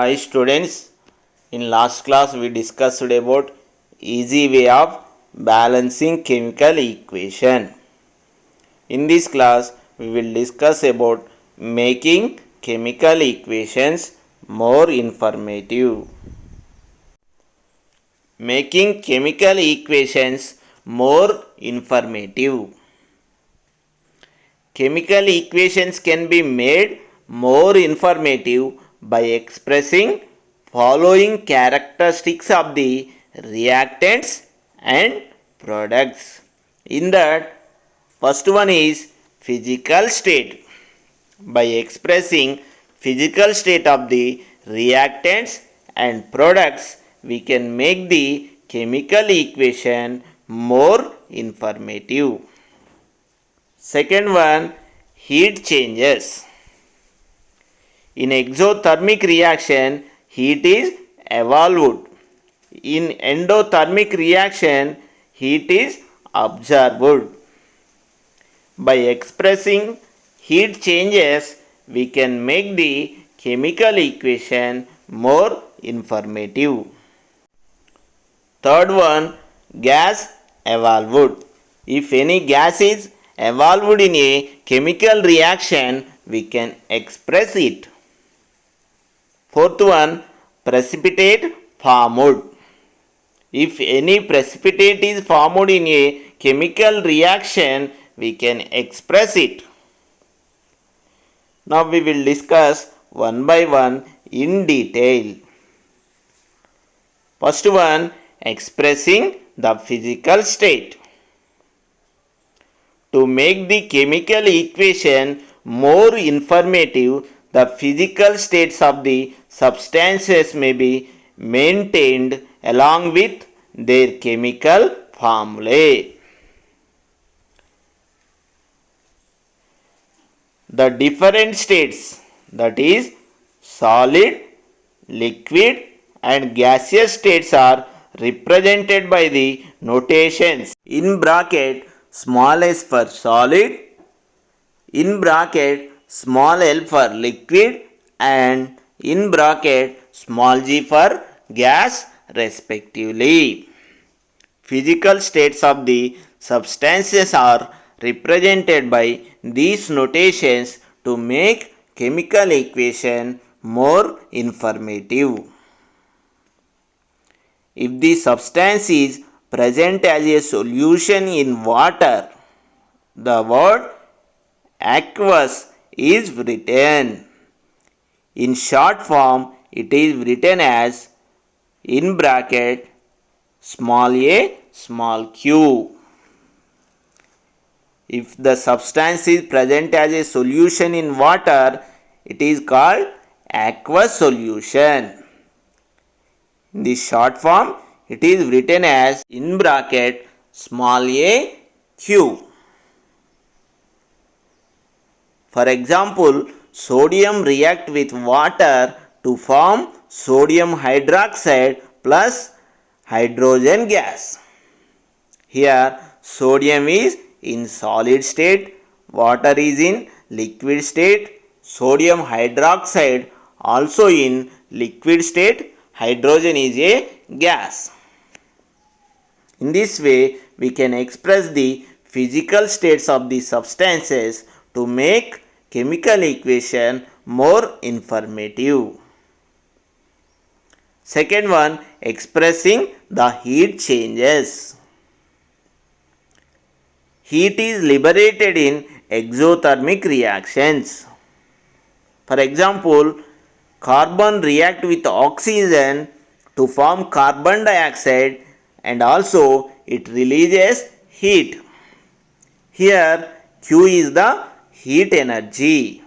Hi students, in last class we discussed about easy way of balancing chemical equation. In this class we will discuss about making chemical equations more informative. Making chemical equations more informative. Chemical equations can be made more informative by expressing following characteristics of the reactants and products. In that, first one is physical state. By expressing physical state of the reactants and products, we can make the chemical equation more informative. Second one, heat changes. In exothermic reaction, heat is evolved. In endothermic reaction, heat is absorbed. By expressing heat changes, we can make the chemical equation more informative. Third one, gas evolved. If any gas is evolved in a chemical reaction, we can express it. Fourth one, precipitate formed. If any precipitate is formed in a chemical reaction, we can express it. Now we will discuss one by one in detail. First one, expressing the physical state. To make the chemical equation more informative, the physical states of the substances may be maintained along with their chemical formulae. The different states, that is solid, liquid and gaseous states, are represented by the notations in bracket small s for solid, in bracket small l for liquid and in bracket small g for gas respectively. Physical states of the substances are represented by these notations to make chemical equation more informative. If the substance is present as a solution in water, the word aqueous is written. In short form, it is written as in bracket small a small q. If the substance is present as a solution in water, it is called aqueous solution. In the short form, it is written as in bracket small a q. For example, sodium react with water to form sodium hydroxide plus hydrogen gas. Here, sodium is in solid state, water is in liquid state, sodium hydroxide also in liquid state, hydrogen is a gas. In this way, we can express the physical states of the substances to make chemical equation more informative. Second one, expressing the heat changes. Heat is liberated in exothermic reactions. For example, carbon react with oxygen to form carbon dioxide and also it releases heat. Here Q is the heat energy.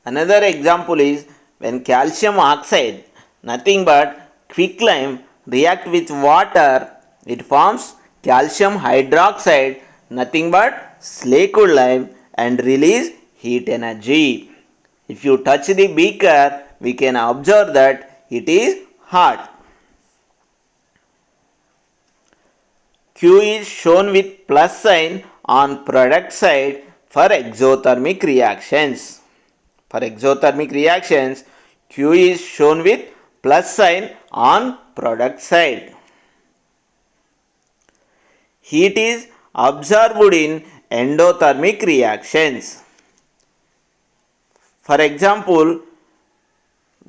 Another example is when calcium oxide, nothing but quicklime, react with water, it forms calcium hydroxide, nothing but slaked lime, and release heat energy. If you touch the beaker, we can observe that it is hot. Q is shown with plus sign on product side for exothermic reactions. For exothermic reactions, Q is shown with plus sign on product side. Heat is absorbed in endothermic reactions. For example,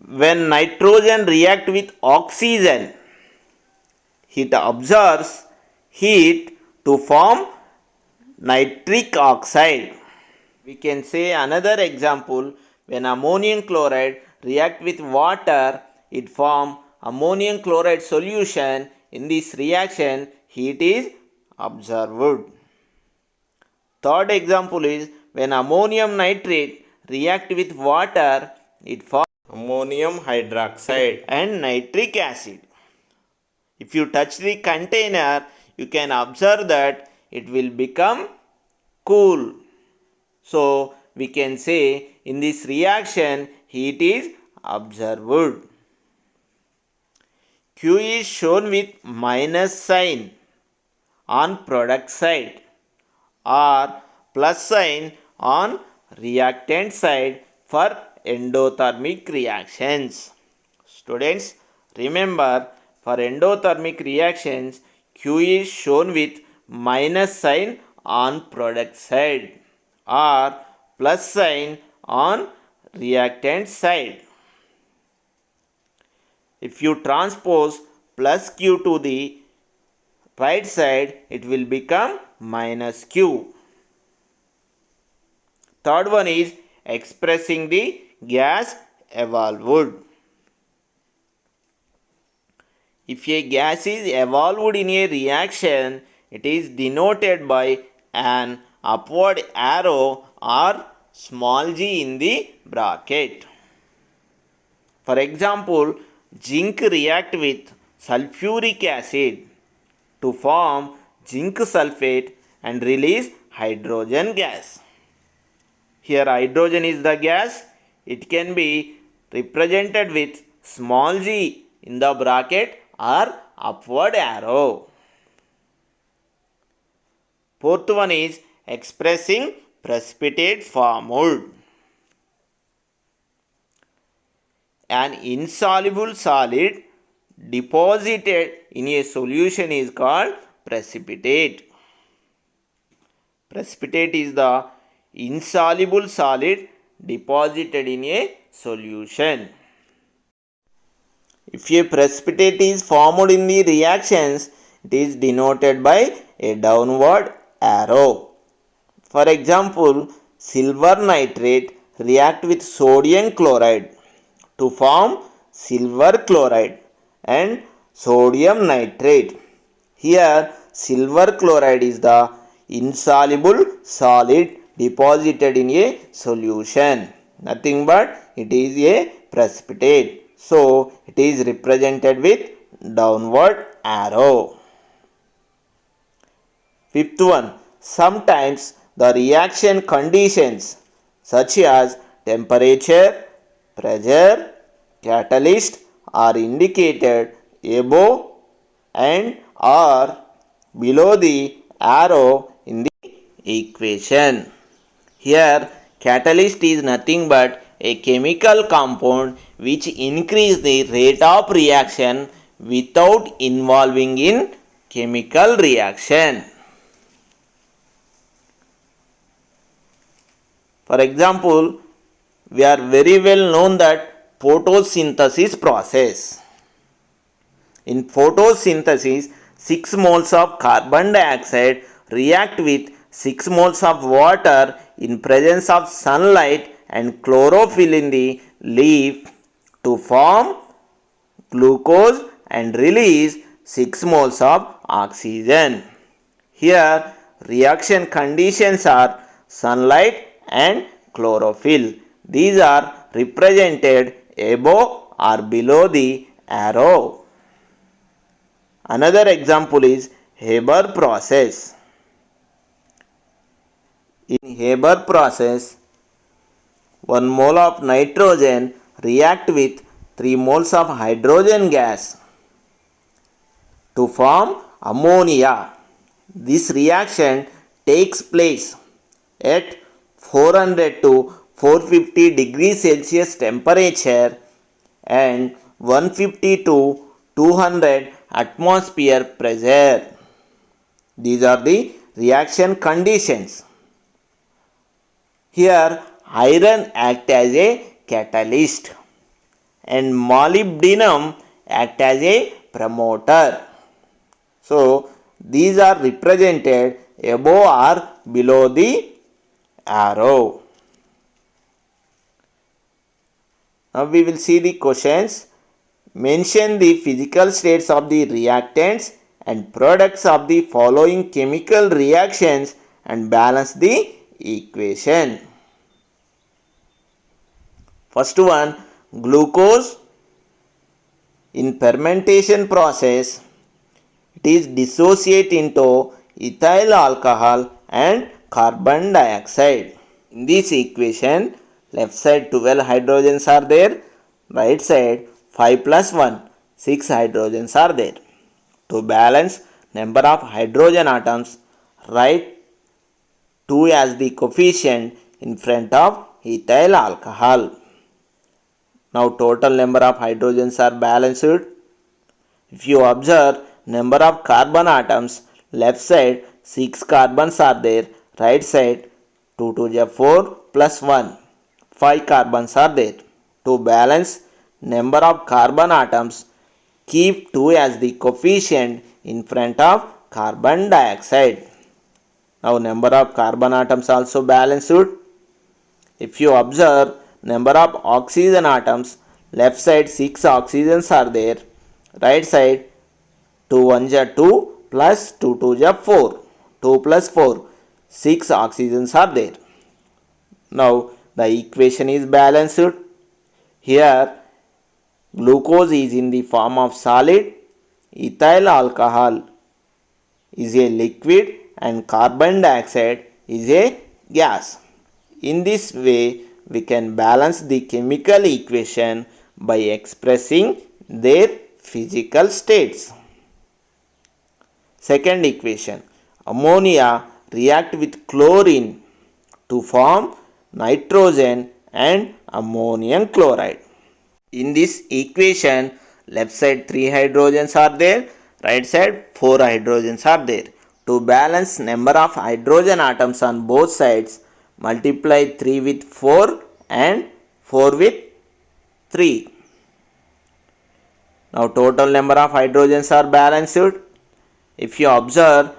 when nitrogen react with oxygen, it absorbs heat to form nitric oxide. We can say another example, when ammonium chloride react with water, it form ammonium chloride solution. In this reaction, heat is absorbed. Third example is when ammonium nitrate react with water, it forms ammonium hydroxide and nitric acid. If you touch the container, you can observe that it will become cool. So we can say in this reaction heat is absorbed. Q is shown with minus sign on product side or plus sign on reactant side for endothermic reactions. Students, remember, for endothermic reactions, Q is shown with minus sign on product side or plus sign on reactant side. If you transpose plus Q to the right side, it will become minus Q. Third one is expressing the gas evolved. If a gas is evolved in a reaction, it is denoted by an upward arrow or small g in the bracket. For example, zinc react with sulfuric acid to form zinc sulfate and release hydrogen gas. Here hydrogen is the gas. It can be represented with small g in the bracket or upward arrow. Fourth one is expressing precipitate formed. An insoluble solid deposited in a solution is called precipitate. Precipitate is the insoluble solid deposited in a solution. If a precipitate is formed in the reactions, it is denoted by a downward arrow. For example, silver nitrate react with sodium chloride to form silver chloride and sodium nitrate. Here silver chloride is the insoluble solid deposited in a solution. Nothing but it is a precipitate. So it is represented with downward arrow. Fifth one, sometimes the reaction conditions such as temperature, pressure, catalyst are indicated above and or below the arrow in the equation. Here catalyst is nothing but a chemical compound which increase the rate of reaction without involving in chemical reaction. For example, we are very well known that photosynthesis process. In photosynthesis, 6 moles of carbon dioxide react with 6 moles of water in presence of sunlight and chlorophyll in the leaf to form glucose and release 6 moles of oxygen. Here reaction conditions are sunlight and chlorophyll. These are represented above or below the arrow. Another example is Haber process. In Haber process, 1 mole of nitrogen react with 3 moles of hydrogen gas to form ammonia. This reaction takes place at 400 to 450 degrees Celsius temperature and 150 to 200 atmosphere pressure. These are the reaction conditions. Here iron act as a catalyst and molybdenum act as a promoter. So these are represented above or below the arrow. Now we will see the questions. Mention the physical states of the reactants and products of the following chemical reactions and balance the equation. First one, glucose. In fermentation process, it is dissociate into ethyl alcohol and carbon dioxide. In this equation, left side 12 hydrogens are there, right side 5 plus 1, 6 hydrogens are there. To balance number of hydrogen atoms, write 2 as the coefficient in front of ethyl alcohol. Now total number of hydrogens are balanced. If you observe number of carbon atoms, left side 6 carbons are there, right side 2 to the 4 plus 1, 5 carbons are there. To balance number of carbon atoms, keep 2 as the coefficient in front of carbon dioxide. Now number of carbon atoms also balanced. If you observe number of oxygen atoms, left side 6 oxygens are there, right side 2 1 ja 2 plus 2 2 ja 4, 2 plus 4, 6 oxygens are there. Now the equation is balanced. Here glucose is in the form of solid, ethyl alcohol is a liquid and carbon dioxide is a gas. In this way we can balance the chemical equation by expressing their physical states. Second equation, ammonia react with chlorine to form nitrogen and ammonium chloride. In this equation, left side 3 hydrogens are there, right side 4 hydrogens are there. To balance number of hydrogen atoms on both sides, multiply 3 with 4 and 4 with 3. Now total number of hydrogens are balanced. If you observe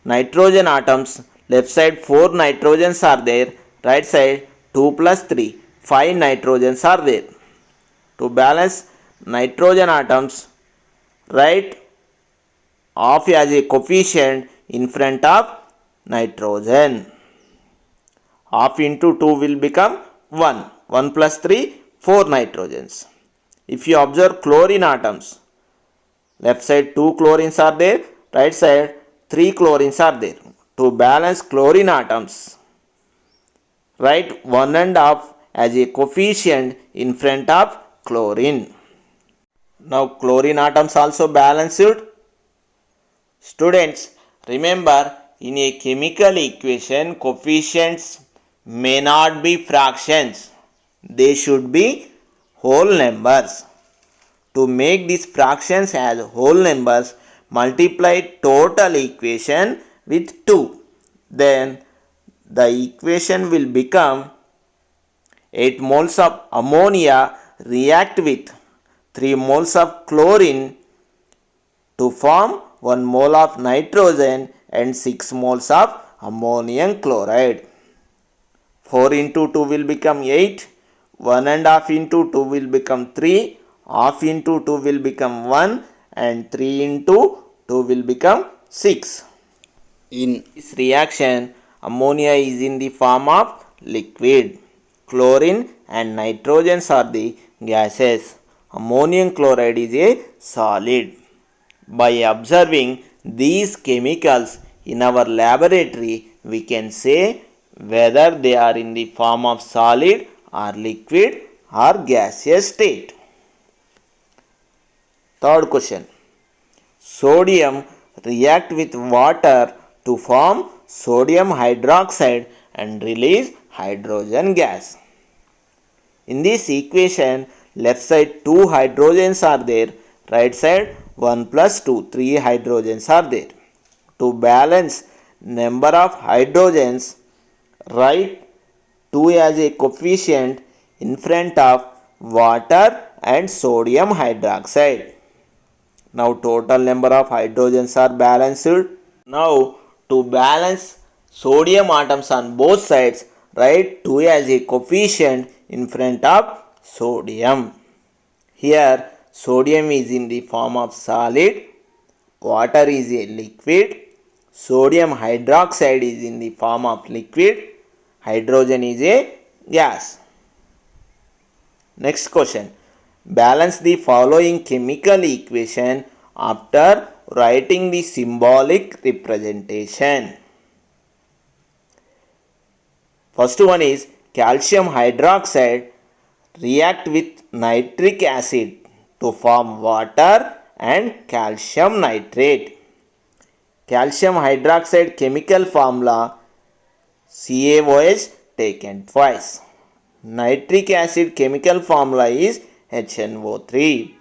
nitrogen atoms, left side 4 nitrogens are there, right side 2 plus 3, 5 nitrogens are there. To balance nitrogen atoms, write half as a coefficient in front of nitrogen. Half into 2 will become 1. 1 plus 3, 4 nitrogens. If you observe chlorine atoms, left side 2 chlorines are there, right side 3 chlorines are there. To balance chlorine atoms, write 1 and half as a coefficient in front of chlorine. Now chlorine atoms also balanced. Students, remember, in a chemical equation, coefficients may not be fractions. They should be whole numbers. To make these fractions as whole numbers, multiply total equation with 2. Then the equation will become 8 moles of ammonia react with 3 moles of chlorine to form 1 mole of nitrogen and 6 moles of ammonium chloride. 4 into 2 will become 8, 1 and half into 2 will become 3, half into 2 will become 1 and 3 into 2 will become 6. In this reaction, ammonia is in the form of liquid. Chlorine and nitrogens are the gases. Ammonium chloride is a solid. By observing these chemicals in our laboratory, we can say whether they are in the form of solid or liquid or gaseous state. Third question. Sodium react with water to form sodium hydroxide and release hydrogen gas. In this equation, left side 2 hydrogens are there, right side 1 plus 2, 3 hydrogens are there. To balance number of hydrogens, write 2 as a coefficient in front of water and sodium hydroxide. Now total number of hydrogens are balanced. Now to balance sodium atoms on both sides, write 2 as a coefficient in front of sodium. Here sodium is in the form of solid, water is a liquid, sodium hydroxide is in the form of liquid, hydrogen is a gas. Next question. Balance the following chemical equation after writing the symbolic representation. First one is calcium hydroxide react with nitric acid to form water and calcium nitrate. Calcium hydroxide chemical formula CaOH taken twice. Nitric acid chemical formula is HNO3.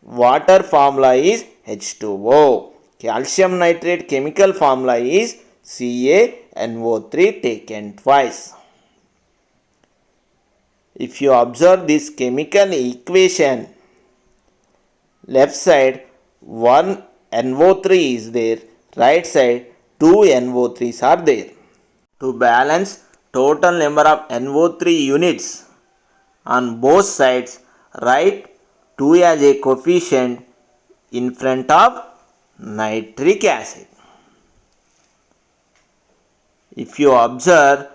Water formula is H2O. Calcium nitrate chemical formula is CaNO3 taken twice. If you observe this chemical equation, left side 1 NO3 is there, right side 2 NO3s are there. To balance total number of NO3 units on both sides, write 2 as a coefficient in front of nitric acid. If you observe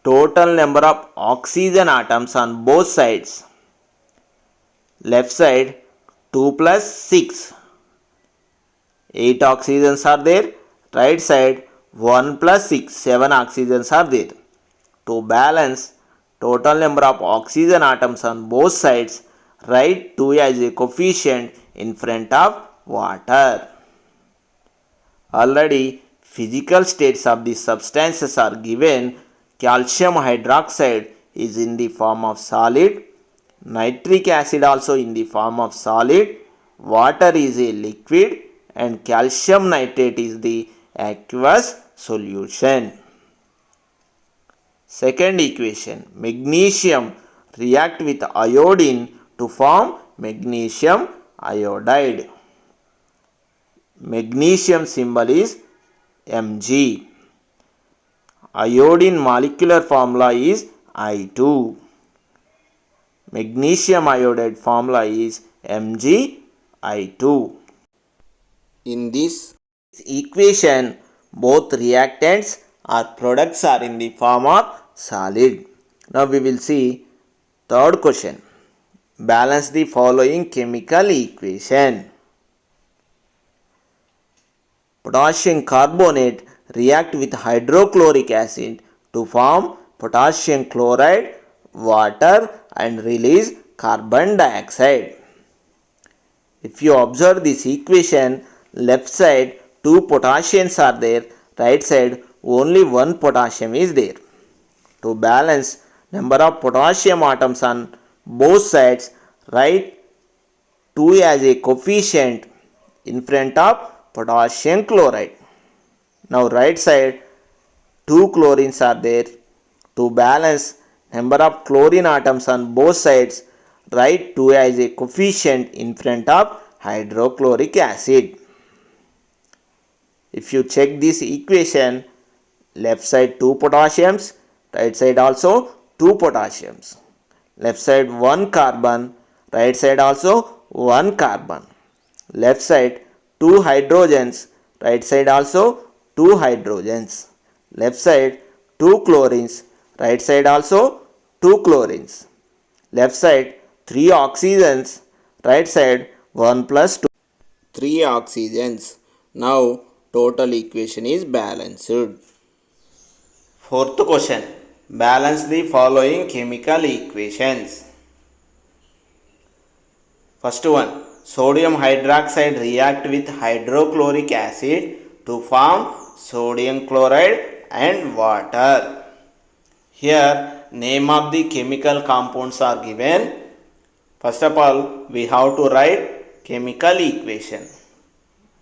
total number of oxygen atoms on both sides, left side 2 plus 6, 8 oxygens are there, right side 1 plus 6, 7 oxygens are there. To balance total number of oxygen atoms on both sides, write 2 as a coefficient in front of water. Already physical states of the substances are given. Calcium hydroxide is in the form of solid, nitric acid also in the form of solid, water is a liquid, and calcium nitrate is the aqueous solution. Second equation, magnesium react with iodine to form magnesium iodide. Magnesium symbol is Mg. Iodine molecular formula is I2. Magnesium iodide formula is MgI2. In this equation, both reactants or products are in the form of solid. Now we will see third question. Balance the following chemical equation. Potassium carbonate react with hydrochloric acid to form potassium chloride, water, and release carbon dioxide. If you observe this equation, left side 2 potassiums are there, right side only 1 potassium is there. To balance number of potassium atoms on both sides, write 2 as a coefficient in front of potassium chloride. Now right side 2 chlorines are there. To balance number of chlorine atoms on both sides, write 2 as a coefficient in front of hydrochloric acid. If you check this equation, left side 2 potassiums, right side also 2 potassiums. Left side 1 carbon, right side also 1 carbon. Left side 2 hydrogens, right side also 2 hydrogens. Left side 2 chlorines, right side also 2 chlorines. Left side 3 oxygens, right side 1 plus 2, 3 oxygens. Now total equation is balanced. Fourth question. Balance the following chemical equations. First one. Sodium hydroxide react with hydrochloric acid to form sodium chloride and water. Here name of the chemical compounds are given. First of all, we have to write chemical equation.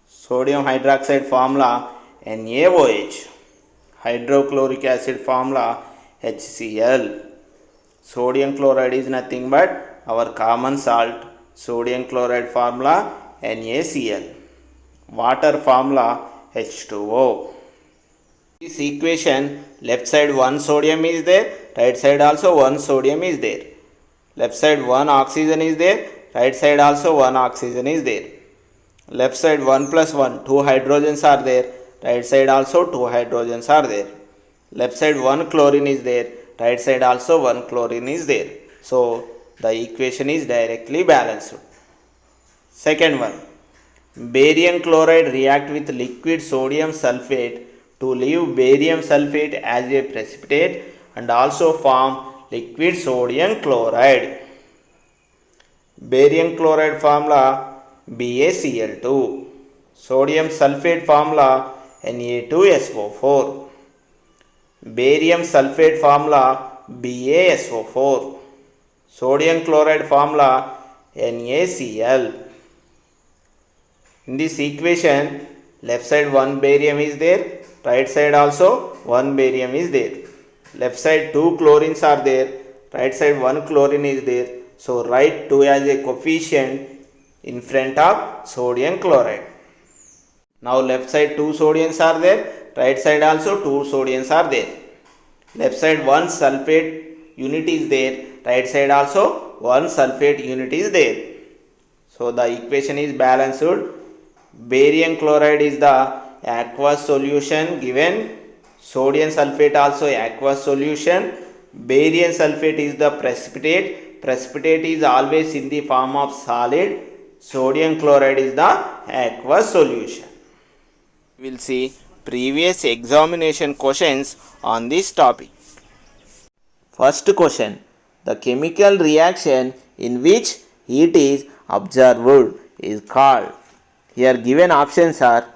Sodium hydroxide formula NaOH. Hydrochloric acid formula HCl. Sodium chloride is nothing but our common salt. Sodium chloride formula NaCl. Water formula H2O. This equation, left side 1 sodium is there, right side also 1 sodium is there. Left side 1 oxygen is there, right side also 1 oxygen is there. Left side 1 plus 1, 2 hydrogens are there, right side also 2 hydrogens are there. Left side 1 chlorine is there, right side also 1 chlorine is there. So the equation is directly balanced. Second one, barium chloride react with liquid sodium sulfate to leave barium sulfate as a precipitate and also form liquid sodium chloride. Barium chloride formula BaCl2. Sodium sulfate formula Na2SO4. Barium sulfate formula BaSO4. Sodium chloride formula NaCl. In this equation, left side 1 barium is there, right side also 1 barium is there. Left side 2 chlorines are there, right side 1 chlorine is there. So write 2 as a coefficient in front of sodium chloride. Now left side 2 sodiums are there, right side also 2 sodiums are there. Left side 1 sulfate unit is there, right side also 1 sulfate unit is there. So the equation is balanced. Barium chloride is the aqueous solution given. Sodium sulfate also aqueous solution. Barium sulfate is the precipitate. Precipitate is always in the form of solid. Sodium chloride is the aqueous solution. We will see previous examination questions on this topic. First question, the chemical reaction in which heat is observed is called. Here given options are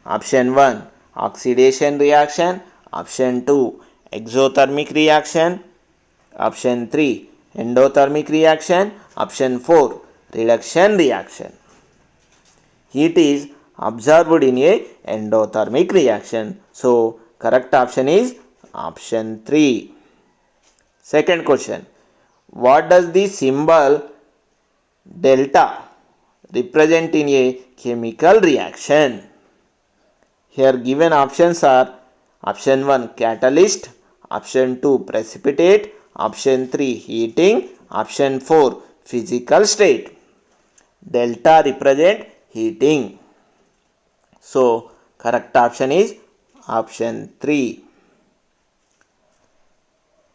option 1 oxidation reaction, option 2 exothermic reaction, option 3 endothermic reaction, option 4 reduction reaction. Heat is observed in a endothermic reaction. So correct option is option 3. Second question, what does the symbol delta represent in a chemical reaction? Here given options are option 1 catalyst, option 2 precipitate, option 3 heating, option 4 physical state. Delta represent heating. So correct option is option 3.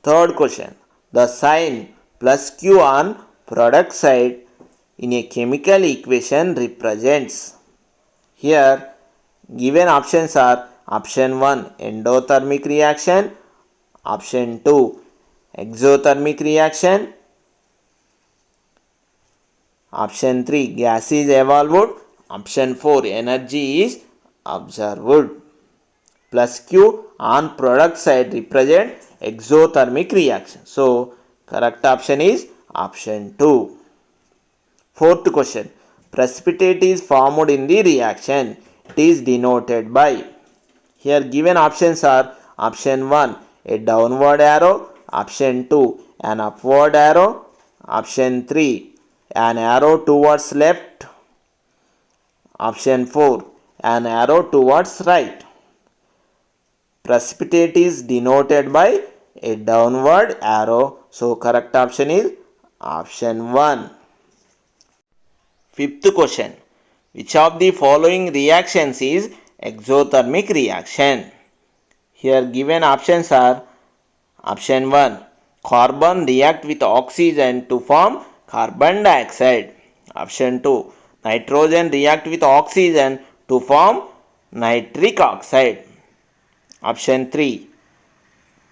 Third question, the sign plus Q on product side in a chemical equation represents. Here given options are option 1 endothermic reaction, option 2 exothermic reaction, option 3 gas is evolved, option 4 energy is observed. Plus Q on product side represent exothermic reaction. So correct option is option 2. Fourth question, precipitate is formed in the reaction. It is denoted by. Here given options are option 1 a downward arrow, option 2 an upward arrow, option 3 an arrow towards left, option 4 an arrow towards right. Precipitate is denoted by a downward arrow. So correct option is option 1. Fifth question, which of the following reactions is exothermic reaction? Here given options are option 1 carbon react with oxygen to form carbon dioxide, option 2 nitrogen react with oxygen to form nitric oxide, option 3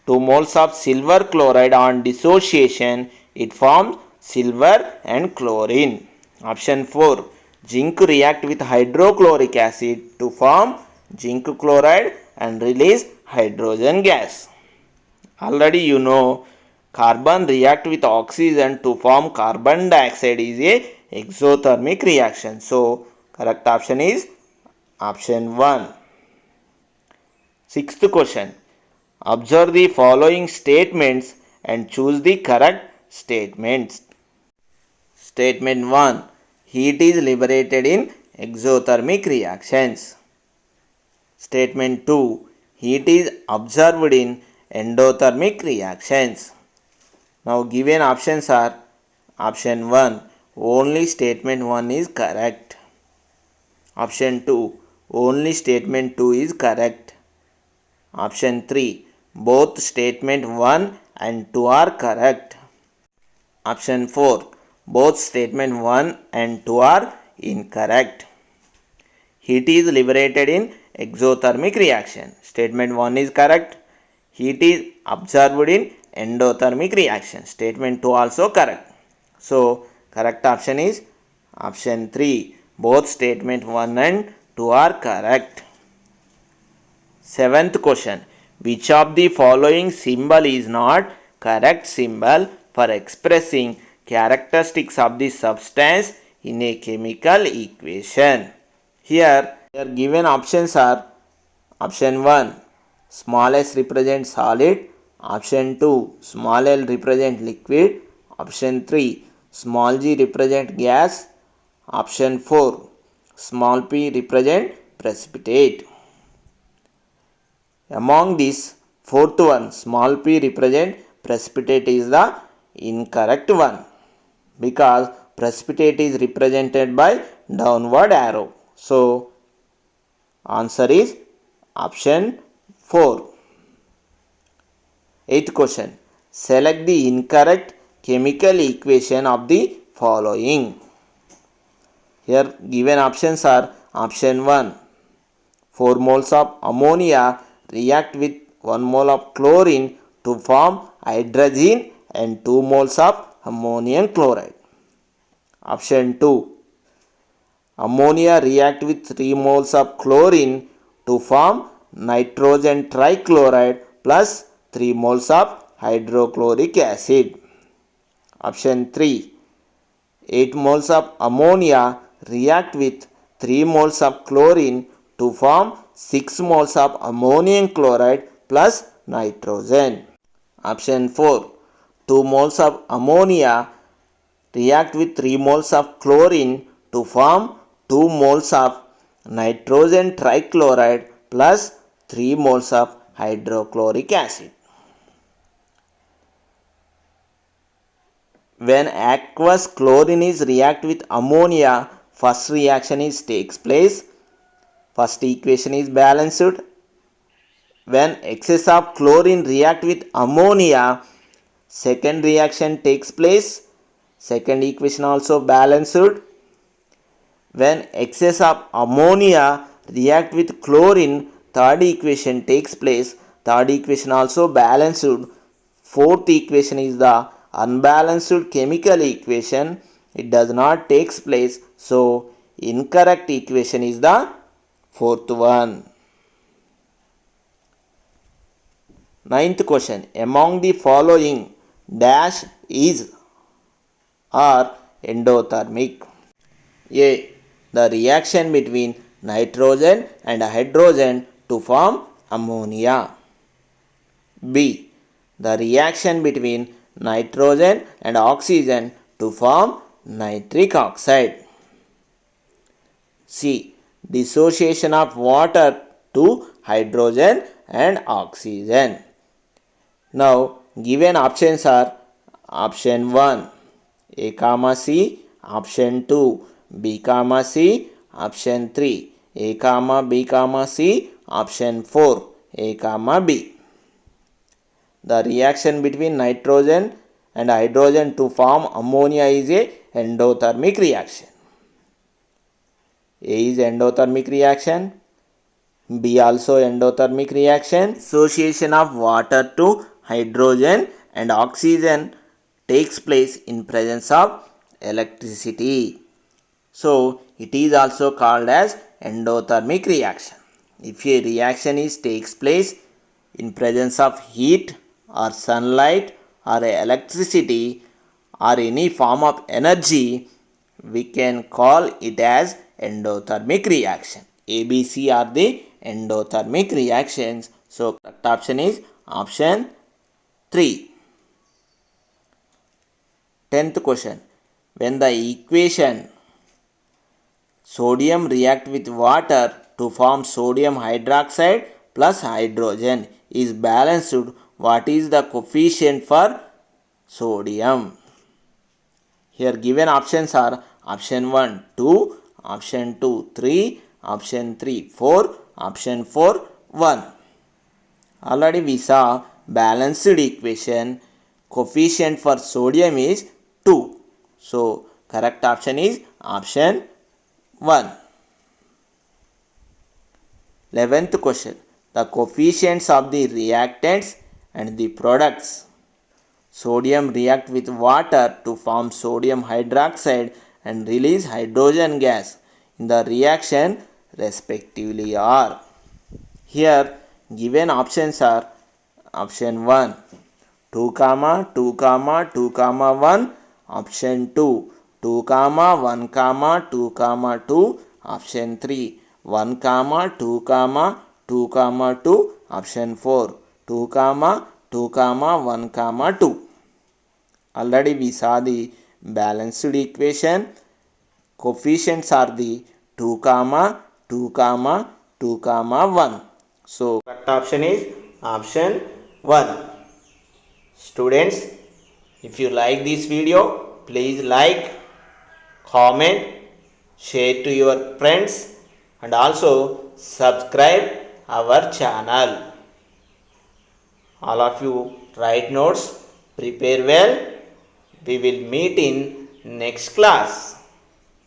2 moles of silver chloride on dissociation it forms silver and chlorine, option 4 zinc react with hydrochloric acid to form zinc chloride and release hydrogen gas. Already you know carbon react with oxygen to form carbon dioxide is a exothermic reaction. So, correct option is option 1. Sixth question. Observe the following statements and choose the correct statements. Statement 1. Heat is liberated in exothermic reactions. Statement 2. Heat is observed in endothermic reactions. Now given options are option 1. Only statement 1 is correct. Option 2. Only statement 2 is correct. Option 3. Both statement 1 and 2 are correct. Option 4. Both statement 1 and 2 are incorrect. Heat is liberated in exothermic reaction. Statement 1 is correct. Heat is observed in endothermic reaction. Statement 2 also correct. So, correct option is option 3. Both statement 1 and 2 are correct. Seventh question. Which of the following symbol is not correct symbol for expressing characteristics of the substance in a chemical equation? Here given options are option 1. Small s represents solid. Option 2. Small l represent liquid. Option 3. Small g represent gas. Option 4. Small p represent precipitate. Among these, fourth one, small p represent precipitate is the incorrect one, because precipitate is represented by downward arrow. So, answer is option 4. Eighth question. Select the incorrect chemical equation of the following. Here given options are option 1. 4 moles of ammonia react with 1 mole of chlorine to form hydrogen and 2 moles of ammonium chloride. Option 2. Ammonia react with 3 moles of chlorine to form nitrogen trichloride plus 3 moles of hydrochloric acid. Option 3. 8 moles of ammonia react with 3 moles of chlorine to form 6 moles of ammonium chloride plus nitrogen. Option 4. 2 moles of ammonia react with 3 moles of chlorine to form 2 moles of nitrogen trichloride plus 3 moles of hydrochloric acid. When aqueous chlorine is react with ammonia, first reaction takes place. First equation is balanced. When excess of chlorine react with ammonia, second reaction takes place. Second equation also balanced. When excess of ammonia react with chlorine, third equation takes place. Third equation also balanced. Fourth equation is the unbalanced chemical equation. It does not takes place. So, incorrect equation is the fourth one. Ninth question. Among the following dash is or endothermic? A. The reaction between nitrogen and hydrogen to form ammonia. B. The reaction between nitrogen and oxygen to form nitric oxide. C. Dissociation of water to hydrogen and oxygen. Now, given options are option 1 A comma C, option 2 B comma C, option 3 A comma B comma C, option 4 A comma B. The reaction between nitrogen and hydrogen to form ammonia is a endothermic reaction. A is endothermic reaction, B also endothermic reaction. Dissociation of water to hydrogen and oxygen takes place in presence of electricity. So, it is also called as endothermic reaction. If a reaction takes place in presence of heat or sunlight or electricity or any form of energy, we can call it as endothermic reaction. ABC are the endothermic reactions. So correct option is option 3. 10th question. When the equation sodium react with water to form sodium hydroxide plus hydrogen is balanced, what is the coefficient for sodium? Here given options are option 1 2, option 2 3, option 3 4, option 4 1. Already we saw balanced equation, coefficient for sodium is 2. So correct option is option 1. 11th question. The coefficients of the reactants and the products. Sodium react with water to form sodium hydroxide and release hydrogen gas in the reaction respectively are. Here given options are option 1 2, 2, 2, 1, option 2 2, 1, 2, 2, option 3 1, 2, 2, 2, option 4 2, 2, 1, 2. Already we saw the balanced equation. Coefficients are the 2, 2, 2, 1. So correct option is option 1. Students, if you like this video, please like, comment, share to your friends and also subscribe our channel. All of you write notes, prepare well. We will meet in next class.